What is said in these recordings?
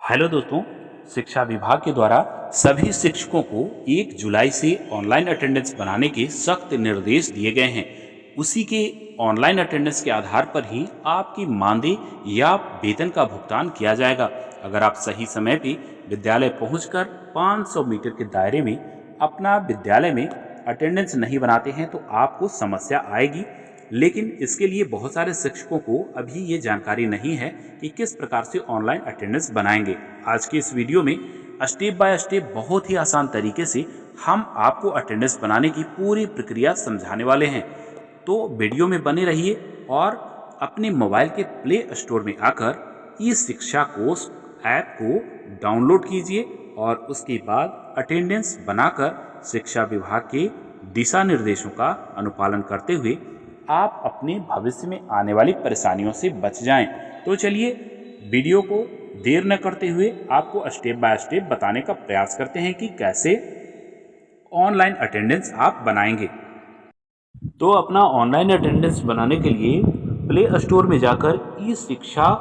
Hello दोस्तों, शिक्षा विभाग के द्वारा सभी शिक्षकों को 1 जुलाई से ऑनलाइन अटेंडेंस बनाने के सख्त निर्देश दिए गए हैं। उसी के ऑनलाइन अटेंडेंस के आधार पर ही आपकी मानदेय या वेतन का भुगतान किया जाएगा। अगर आप सही समय पे विद्यालय पहुंचकर 500 मीटर के दायरे में अपना विद्यालय में अटेंडेंस नहीं बनाते हैं तो आपको समस्या आएगी। लेकिन इसके लिए बहुत सारे शिक्षकों को अभी ये जानकारी नहीं है कि किस प्रकार से ऑनलाइन अटेंडेंस बनाएंगे। आज के इस वीडियो में स्टेप बाय स्टेप बहुत ही आसान तरीके से हम आपको अटेंडेंस बनाने की पूरी प्रक्रिया समझाने वाले हैं। तो वीडियो में बने रहिए और अपने मोबाइल के प्ले स्टोर में आकर ई शिक्षा कोष ऐप को डाउनलोड कीजिए और उसके बाद अटेंडेंस बनाकर शिक्षा विभाग के दिशा निर्देशों का अनुपालन करते हुए आप अपने भविष्य में आने वाली परेशानियों से बच जाएं। तो चलिए वीडियो को देर न करते हुए आपको स्टेप बाय स्टेप बताने का प्रयास करते हैं कि कैसे ऑनलाइन अटेंडेंस आप बनाएंगे। तो अपना ऑनलाइन अटेंडेंस बनाने के लिए प्ले स्टोर में जाकर ई शिक्षा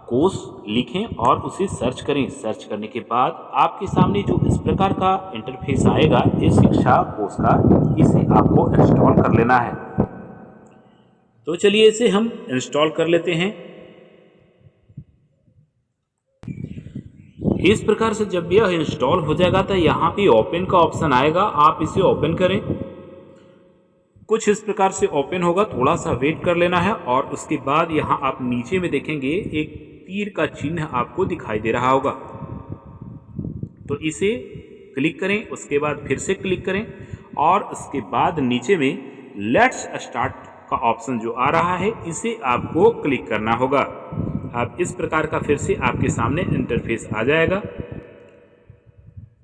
कोष लिखें और उसे सर्च करें। सर्च करने के बाद आपके सामने जो इस प्रकार का इंटरफेस आएगा ई शिक्षा कोष का, इसे आपको इंस्टॉल कर लेना है। तो चलिए इसे हम इंस्टॉल कर लेते हैं। इस प्रकार से जब यह इंस्टॉल हो जाएगा तो यहाँ पे ओपन का ऑप्शन आएगा, आप इसे ओपन करें। कुछ इस प्रकार से ओपन होगा, थोड़ा सा वेट कर लेना है और उसके बाद यहाँ आप नीचे में देखेंगे एक तीर का चिन्ह आपको दिखाई दे रहा होगा, तो इसे क्लिक करें। उसके बाद फिर से क्लिक करें और उसके बाद नीचे में लेट्स स्टार्ट का ऑप्शन जो आ रहा है इसे आपको क्लिक करना होगा। अब इस प्रकार का फिर से आपके सामने इंटरफेस आ जाएगा।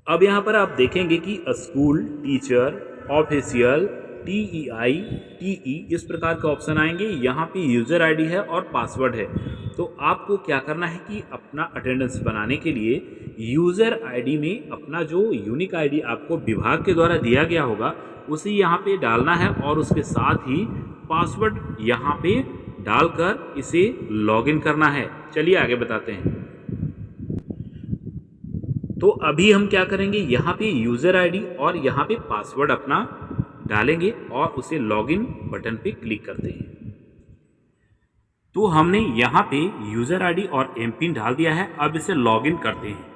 अब यहाँ पर आप देखेंगे कि school, teacher, official, TEI, TE इस प्रकार के ऑप्शन आएंगे। यहाँ पे यूज़र आईडी है और पासवर्ड है। तो आपको क्या करना है कि अपना अटेंडेंस बनाने के लिए यूज़र आईडी में अपना जो यूनिक आईडी आपको विभाग के द्वारा दिया गया होगा उसे यहाँ पे डालना है और उसके साथ ही पासवर्ड यहाँ पे डालकर इसे लॉगिन करना है। चलिए आगे बताते हैं। तो अभी हम क्या करेंगे, यहाँ पे यूज़र आईडी और यहाँ पे पासवर्ड अपना डालेंगे और उसे लॉगिन बटन पे क्लिक करते हैं। तो हमने यहाँ पे यूज़र आईडी और एमपिन डाल दिया है। अब इसे लॉगिन करते हैं।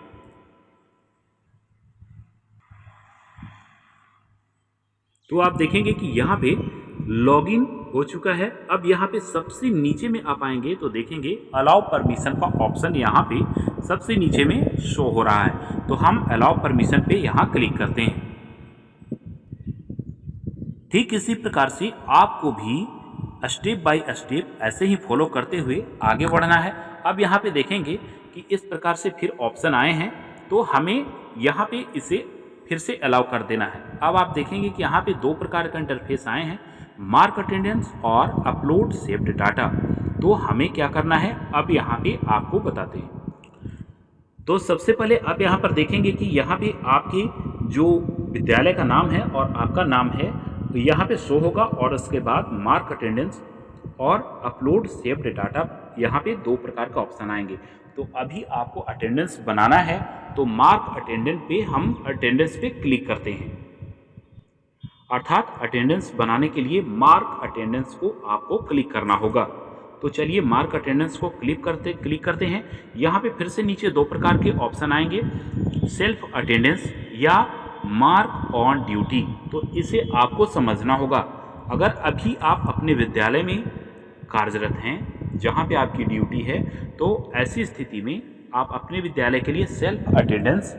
तो आप देखेंगे कि यहाँ पे लॉगिन हो चुका है। अब यहाँ पे सबसे नीचे में आप आएंगे तो देखेंगे अलाउ परमिशन का ऑप्शन यहाँ पे सबसे नीचे में शो हो रहा है। तो हम अलाउ परमिशन पे यहाँ क्लिक करते हैं। ठीक इसी प्रकार से आपको भी स्टेप बाय स्टेप ऐसे ही फॉलो करते हुए आगे बढ़ना है। अब यहाँ पे देखेंगे कि इस प्रकार से फिर ऑप्शन आए हैं, तो हमें यहाँ पे इसे फिर से अलाउ कर देना है। अब आप देखेंगे कि यहाँ पे 2 प्रकार का इंटरफेस आए हैं, मार्क अटेंडेंस और अपलोड सेव्ड डाटा। तो हमें क्या करना है अब यहाँ पे आपको बताते हैं। तो सबसे पहले आप यहाँ पर देखेंगे कि यहाँ पे आपके जो विद्यालय का नाम है और आपका नाम है तो यहाँ पे शो होगा और उसके बाद मार्क अटेंडेंस और अपलोड सेव्ड डाटा, यहाँ पे 2 प्रकार का ऑप्शन आएंगे। तो अभी आपको अटेंडेंस बनाना है तो मार्क अटेंडेंस पे हम अटेंडेंस पे क्लिक करते हैं। अर्थात अटेंडेंस बनाने के लिए मार्क अटेंडेंस को आपको क्लिक करना होगा। तो चलिए मार्क अटेंडेंस को क्लिक करते हैं। यहाँ पे फिर से नीचे 2 प्रकार के ऑप्शन आएंगे, सेल्फ अटेंडेंस या मार्क ऑन ड्यूटी। तो इसे आपको समझना होगा। अगर अभी आप अपने विद्यालय में कार्यरत हैं जहाँ पे आपकी ड्यूटी है, तो ऐसी स्थिति में आप अपने विद्यालय के लिए सेल्फ अटेंडेंस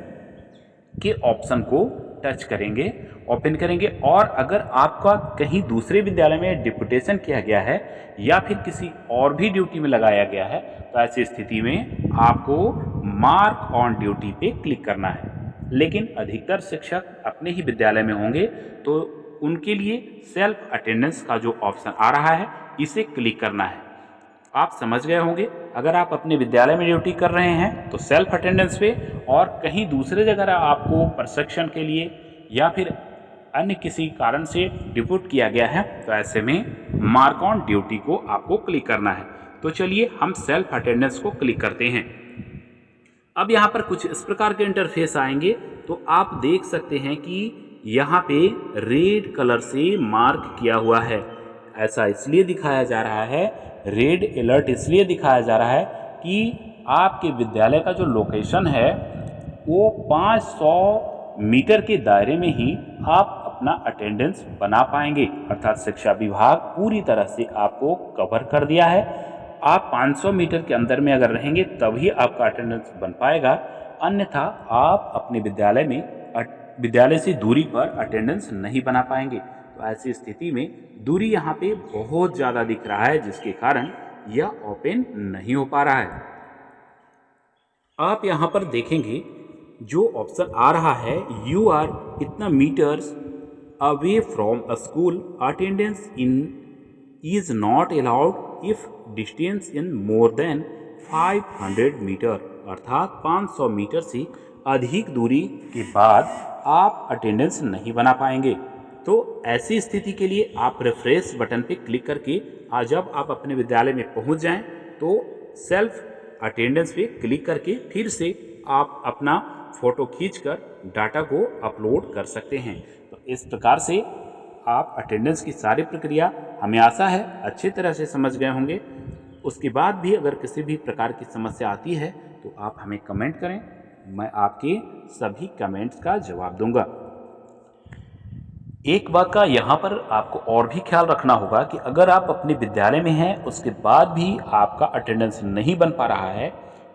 के ऑप्शन को टच करेंगे, ओपन करेंगे। और अगर आपका कहीं दूसरे विद्यालय में डिप्यूटेशन किया गया है या फिर किसी और भी ड्यूटी में लगाया गया है, तो ऐसी स्थिति में आपको मार्क ऑन ड्यूटी पे क्लिक करना है। लेकिन अधिकतर शिक्षक अपने ही विद्यालय में होंगे तो उनके लिए सेल्फ अटेंडेंस का जो ऑप्शन आ रहा है इसे क्लिक करना है। आप समझ गए होंगे। अगर आप अपने विद्यालय में ड्यूटी कर रहे हैं तो सेल्फ अटेंडेंस पे, और कहीं दूसरे जगह आपको प्रशिक्षण के लिए या फिर अन्य किसी कारण से डिप्यूट किया गया है तो ऐसे में मार्क ऑन ड्यूटी को आपको क्लिक करना है। तो चलिए हम सेल्फ अटेंडेंस को क्लिक करते हैं। अब यहाँ पर कुछ इस प्रकार के इंटरफेस आएंगे, तो आप देख सकते हैं कि यहाँ पे रेड कलर से मार्क किया हुआ है। ऐसा इसलिए दिखाया जा रहा है, रेड अलर्ट इसलिए दिखाया जा रहा है कि आपके विद्यालय का जो लोकेशन है वो 500 मीटर के दायरे में ही आप अपना अटेंडेंस बना पाएंगे। अर्थात शिक्षा विभाग पूरी तरह से आपको कवर कर दिया है। आप 500 मीटर के अंदर में अगर रहेंगे तभी आपका अटेंडेंस बन पाएगा, अन्यथा आप अपने विद्यालय से दूरी पर अटेंडेंस नहीं बना पाएंगे। तो ऐसी स्थिति में दूरी यहाँ पे बहुत ज़्यादा दिख रहा है, जिसके कारण यह ओपन नहीं हो पा रहा है। आप यहाँ पर देखेंगे जो ऑप्शन आ रहा है, यू आर इतना meters away from a school, attendance in is not allowed if distance in more than 500 meter. अर्थात 500 मीटर से अधिक दूरी के बाद आप अटेंडेंस नहीं बना पाएंगे। तो ऐसी स्थिति के लिए आप रिफ्रेश बटन पे क्लिक करके जब आप अपने विद्यालय में पहुंच जाएं तो सेल्फ अटेंडेंस पे क्लिक करके फिर से आप अपना फ़ोटो खींचकर डाटा को अपलोड कर सकते हैं। तो इस प्रकार से आप अटेंडेंस की सारी प्रक्रिया, हमें आशा है, अच्छी तरह से समझ गए होंगे। उसके बाद भी अगर किसी भी प्रकार की समस्या आती है तो आप हमें कमेंट करें, मैं आपके सभी कमेंट्स का जवाब दूंगा। एक बात का यहाँ पर आपको और भी ख्याल रखना होगा कि अगर आप अपने विद्यालय में हैं उसके बाद भी आपका अटेंडेंस नहीं बन पा रहा है,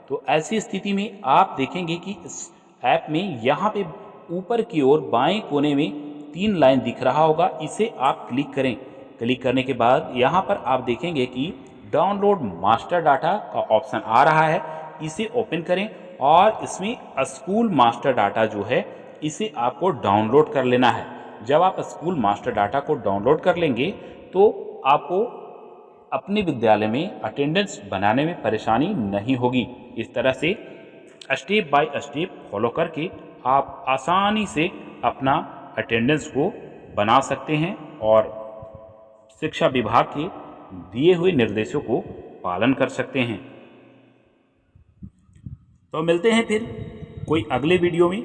तो ऐसी स्थिति में आप देखेंगे कि इस ऐप में यहाँ पे ऊपर की ओर बाएं कोने में 3 लाइन दिख रहा होगा, इसे आप क्लिक करें। क्लिक करने के बाद यहाँ पर आप देखेंगे कि डाउनलोड मास्टर डाटा का ऑप्शन आ रहा है, इसे ओपन करें और इसमें स्कूल मास्टर डाटा जो है इसे आपको डाउनलोड कर लेना है। जब आप स्कूल मास्टर डाटा को डाउनलोड कर लेंगे तो आपको अपने विद्यालय में अटेंडेंस बनाने में परेशानी नहीं होगी। इस तरह से स्टेप बाय स्टेप फॉलो करके आप आसानी से अपना अटेंडेंस को बना सकते हैं और शिक्षा विभाग के दिए हुए निर्देशों को पालन कर सकते हैं। तो मिलते हैं फिर कोई अगले वीडियो में।